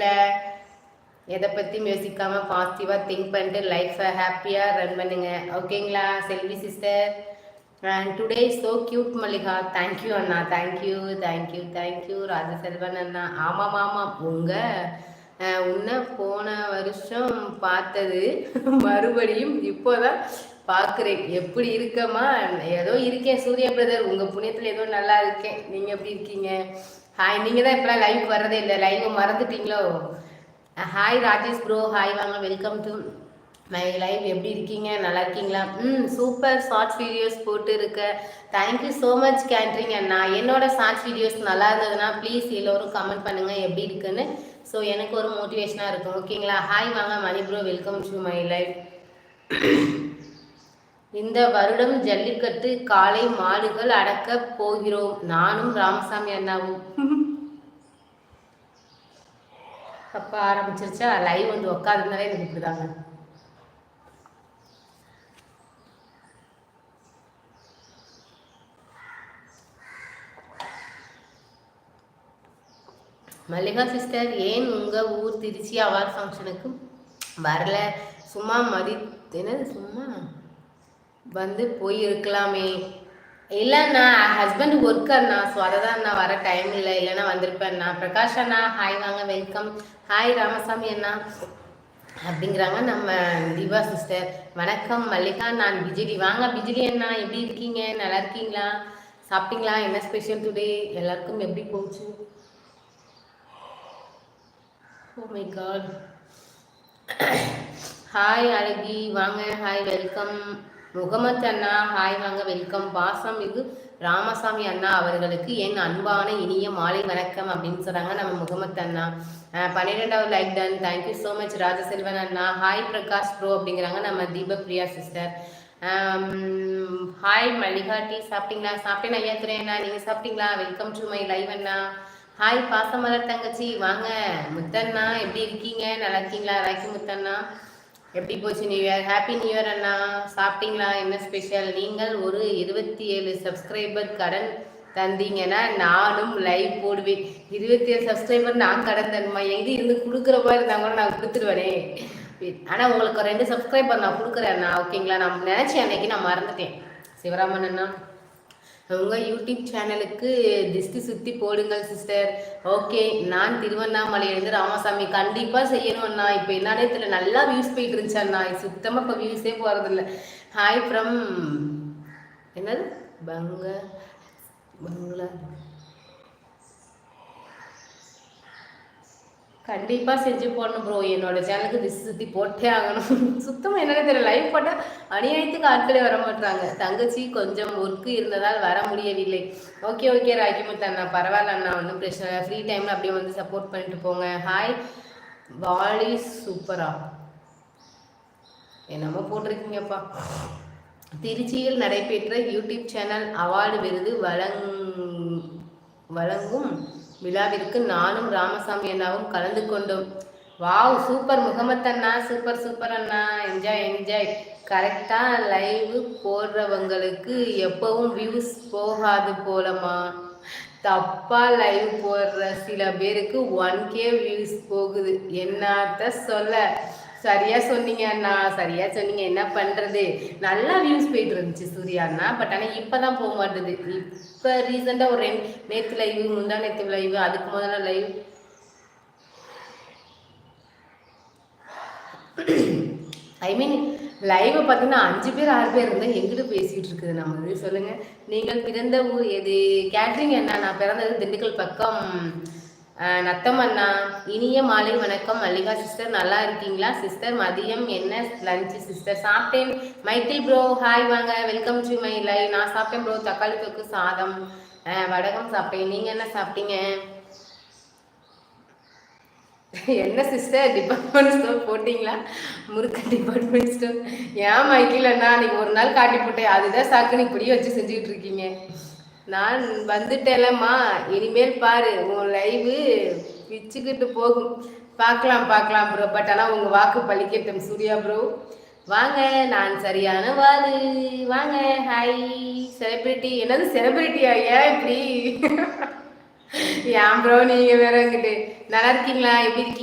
லைஃப்பில் எதை பற்றியும் யோசிக்காமல் பாசிட்டிவாக திங்க் பண்ணிட்டு லைஃப்பை ஹாப்பியாக ரன் பண்ணுங்க. ஓகேங்களா Selvi sister? And today so cute Mallika. Thank you அண்ணா, தேங்க்யூ தேங்க்யூ தேங்க்யூ. ராஜசெல்வன் அண்ணா, ஆமாம் ஆமாம், உன்னை போன வருஷம் பார்த்தது மறுபடியும் இப்போதான் பார்க்குறேன். எப்படி இருக்கமா? ஏதோ இருக்கேன் சூர்யா பிரதர், உங்கள் புண்ணியத்தில் ஏதோ நல்லா இருக்கேன். நீங்கள் எப்படி இருக்கீங்க? ஹாய். நீங்கள் தான் இப்போலாம் லைவ் வர்றதே இல்லை, லைவ் மறந்துட்டீங்களோ? ஹாய் ராஜேஷ் ப்ரோ, ஹாய் வாங்க, வெல்கம் டு மை லைவ். எப்படி இருக்கீங்க? நல்லா இருக்கீங்களா? சூப்பர் ஷார்ட்ஸ் வீடியோஸ் போட்டு இருக்க. தேங்க்யூ ஸோ மச் கேட்ரிங் அண்ணா. என்னோட ஷார்ட்ஸ் வீடியோஸ் நல்லா இருந்ததுன்னா ப்ளீஸ் எல்லோரும் கமெண்ட் பண்ணுங்கள் எப்படி இருக்குன்னு. ஸோ எனக்கு ஒரு மோட்டிவேஷனாக இருக்கும். ஓகேங்களா? ஹாய் வாங்க Mani bro, welcome to my live. இந்த வருடம் ஜல்லிக்கட்டு காளை மாடுகள் அடக்க போகிறோம், நானும் ராமசாமி அண்ணாவும். அப்பா ஆரம்பிச்சிருச்சா லைவ்? வந்து உட்காந்துருந்தாலே எனக்கு இப்படிதாங்க. மல்லிகா சிஸ்டர், ஏன் உங்கள் ஊர் திருச்சி அவார்ட் ஃபங்க்ஷனுக்கு வரல? சும்மா என்னது சும்மா வந்து போயிருக்கலாமே. இல்லைண்ணா, ஹஸ்பண்ட் ஒர்க் அண்ணா, ஸோ அதை தான் நான் வர டைம் இல்லை, இல்லைன்னா வந்திருப்பேன்ண்ணா. பிரகாஷ் அண்ணா, ஹாய் வாங்க, வெல்கம். ஹாய் ராமசாமி அண்ணா அப்படிங்கிறாங்க நம்ம திவா சிஸ்டர். வணக்கம் மல்லிகா, நான் பிஜிலி. வாங்க பிஜிலி அண்ணா, எப்படி இருக்கீங்க? நல்லா இருக்கீங்களா? சாப்பிட்டீங்களா? என்ன ஸ்பெஷல் டுடே? எல்லாருக்கும் எப்படி போச்சு? Oh my God. ஹாய் அழகி, வாங்க, ஹாய் வெல்கம். முகமது அண்ணா, ஹாய் வாங்க, வெல்கம். பாசம் இது ராமசாமி அண்ணா அவர்களுக்கு என் அன்பான இனிய மாலை வணக்கம் அப்படின்னு சொல்கிறாங்க நம்ம முகமது அண்ணா. 12வது like done, thank you so much. Rajaselvan அண்ணா, ஹாய் பிரகாஷ் ப்ரோ அப்படிங்கிறாங்க நம்ம Deepapriya sister. Hi Mallika, tea சாப்பிட்டீங்களா? சாப்பிட்டேன் ஐயா துறையண்ணா, நீங்கள் சாப்பிட்டீங்களா? வெல்கம் டு மை லைவ் அண்ணா. ஹாய் பாசமலர் தங்கச்சி, வாங்க. முத்தண்ணா, எப்படி இருக்கீங்க? நல்லா இருக்கீங்களா? ராக்கி முத்தண்ணா, எப்படி போச்சு new year? Happy new year அண்ணா. சாப்பிட்டீங்களா? என்ன ஸ்பெஷல்? நீங்கள் ஒரு 27 சப்ஸ்கிரைபர் கடன் தந்தீங்கன்னா நானும் லைவ் போடுவேன். 27 சப்ஸ்கிரைபர் நான் கடன் தருமா? எங்கே இருந்து கொடுக்குற மாதிரி இருந்தாங்க கூட நான் கொடுத்துருவேனே. ஆனால் உங்களுக்கு 2 சப்ஸ்கிரைபர் நான் கொடுக்குறேன் அண்ணா. ஓகேங்களா? நான் நினச்சேன் அன்னைக்கு, நான் மறந்துட்டேன். சிவராமன் அண்ணா, உங்கள் யூடியூப் சேனலுக்கு திஷ்டி சுற்றி போடுங்கள் சிஸ்டர். ஓகே, நான் திருவண்ணாமலையிலேருந்து ராமசாமி. கண்டிப்பாக செய்யணும் அண்ணா. இப்போ என்னடே தெரியல, நல்லா வியூஸ் போயிட்டு இருந்துச்சு அண்ணா. சுத்தமாக இப்போ வியூஸே போகிறதில்ல. ஹாய் ஃப்ரம் என்னது பங்களா. கண்டிப்பாக செஞ்சு போடணும் ப்ரோ. என்னோட சேனலுக்கு திசை சுற்றி போட்டே ஆகணும். சுத்தமாக என்னென்ன தெரியல, லைவ் போட்டால் அநியாயத்துக்கு ஆட்களே வர மாட்டாங்க. தங்கச்சி கொஞ்சம் ஒர்க்கு இருந்ததால் வர முடியவில்லை. ஓகே ஓகே ராக்கிமுத்து அண்ணா, பரவாயில்ல அண்ணா, ஒன்றும் பிரச்சனை. ஃப்ரீ டைமில் அப்படியே வந்து சப்போர்ட் பண்ணிட்டு போங்க. ஹாய் வாலி, சூப்பரா என்னமோ போட்டிருக்கீங்கப்பா. திருச்சியில் நடைபெற்ற யூடியூப் சேனல் அவார்டு விருது வழங்கும் விழாவிற்கு நானும் ராமசாமி அண்ணாவும் கலந்து கொண்டோம். வாவ், சூப்பர் முகமது அண்ணா, சூப்பர் சூப்பர் அண்ணா. Enjoy enjoy. கரெக்டாக லைவ் போடுறவங்களுக்கு எப்பவும் வியூஸ் போகாது போலமா? தப்பா லைவ் போடுற சில பேருக்கு 1K வியூஸ் போகுது. என்னத்த சொல்ல? சரியா சொன்னீங்க அண்ணா, சரியா சொன்னீங்க. என்ன பண்ணுறது, நல்லா வியூஸ் போயிட்டு இருந்துச்சு சூர்யா அண்ணா. பட் ஆனால் இப்போ தான் போக மாட்டுது. இப்போ ரீசெண்டாக ஒரு நேற்று லைவ், முந்தா நேற்று லைவ், அதுக்கு முதல்ல லைவ், ஐ மீன் லைவை பார்த்தீங்கன்னா 5 பேர் 6 பேர் இருந்தால் எங்கிட்ட பேசிகிட்டு இருக்குது நம்ம. சொல்லுங்கள், நீங்கள் பிறந்த ஊர் எது? கேட்ரிங் அண்ணா, நான் பிறந்தது திண்டுக்கல் பக்கம் நத்தம் அண்ணா. இனிய மாலை வணக்கம் மல்லிகா சிஸ்டர், நல்லா இருக்கீங்களா சிஸ்டர்? மதியம் என்ன லஞ்சு சிஸ்டர்? சாப்பிட்டேன். மைக்கேல் ப்ரோ, ஹாய் வாங்க, வெல்கம் டு மை லைவ். நான் சாப்பிட்டேன் ப்ரோ, தக்காளி தொக்கு சாதம் வடகம் சாப்பிட்டேன். நீங்கள் என்ன சாப்பிட்டீங்க? என்ன சிஸ்டர் டிபார்ட்மெண்ட் ஸ்டோர் போட்டிங்களா? முறுக்கு டிபார்ட்மெண்ட் ஸ்டோர். ஏன் மைக்கேல் அண்ணா, நீங்கள் ஒரு நாள் காட்டி போட்டேன், அதுதான் சாக்குன்னு இப்படியே வச்சு செஞ்சுக்கிட்டு இருக்கீங்க. நான் வந்துட்டேலம்மா, இனிமேல் பாரு உன் லைவு பிச்சுக்கிட்டு போகும். பார்க்கலாம் பார்க்கலாம் ப்ரோ. பட் ஆனால் உங்கள் வாக்கு பழிக்கட்டும் சூர்யா ப்ரோ. வாங்க, நான் சரியான வாரு. வாங்க. Hi celebrity. என்னது செலிபிரிட்டியா? ஏன் இப்படி? ஏன் ப்ரோ நீங்கள் வேற கிட்டு நல்லா இருக்கீங்களா? எப்படி இருக்கீங்க?